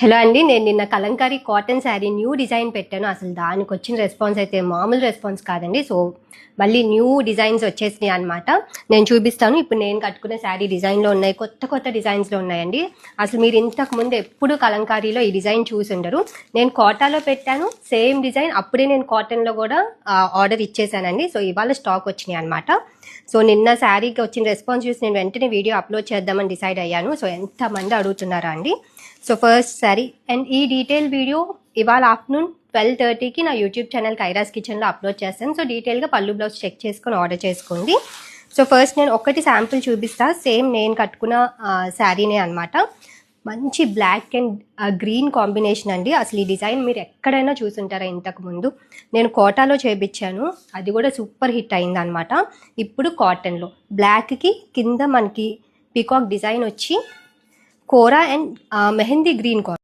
Hello అండి, నేను నిన్న Kalamkari cotton sari new design పెట్టాను. అసలు దానికి వచ్చిన రెస్పాన్స్ అయితే మామూలు రెస్పాన్స్ కాదండి. సో మళ్ళీ న్యూ డిజైన్స్ వచ్చేసినాయి అనమాట. నేను చూపిస్తాను. ఇప్పుడు నేను కట్టుకునే శారీ డిజైన్లో ఉన్నాయి, కొత్త కొత్త డిజైన్స్లో ఉన్నాయండి. అసలు మీరు ఇంతకు ముందు ఎప్పుడు కలంకారీలో ఈ డిజైన్ చూసి ఉండరు. నేను కోటాలో పెట్టాను సేమ్ డిజైన్. అప్పుడే నేను కాటన్లో కూడా ఆర్డర్ ఇచ్చేసానండి. సో ఇవాళ స్టాక్ వచ్చినాయి అనమాట. సో నిన్న శారీకి వచ్చిన రెస్పాన్స్ చూసి నేను వెంటనే వీడియో అప్లోడ్ చేద్దామని డిసైడ్ అయ్యాను. సో ఎంతమంది అడుగుతున్నారా అండి. సో ఫస్ట్ శారీ అండ్ ఈ డీటెయిల్ వీడియో ఇవాళ ఆఫ్టర్నూన్ 12:30కి నా యూట్యూబ్ ఛానల్ కైరాస్ కిచెన్లో అప్లోడ్ చేస్తాను. సో డీటెయిల్గా పళ్ళు బ్లౌజ్ చెక్ చేసుకొని ఆర్డర్ చేసుకోండి. సో ఫస్ట్ నేను ఒకటి శాంపుల్ చూపిస్తా. సేమ్ నేను కట్టుకున్న శారీనే అనమాట. మంచి బ్లాక్ అండ్ గ్రీన్ కాంబినేషన్ అండి. అసలు ఈ డిజైన్ మీరు ఎక్కడైనా చూసుంటారా ఇంతకు ముందు. నేను కోటాలో చేయించాను, అది కూడా సూపర్ హిట్ అయింది అనమాట. ఇప్పుడు కాటన్లో బ్లాక్కి కింద మనకి పీకాక్ డిజైన్ వచ్చి కోరా అండ్ మెహందీ గ్రీన్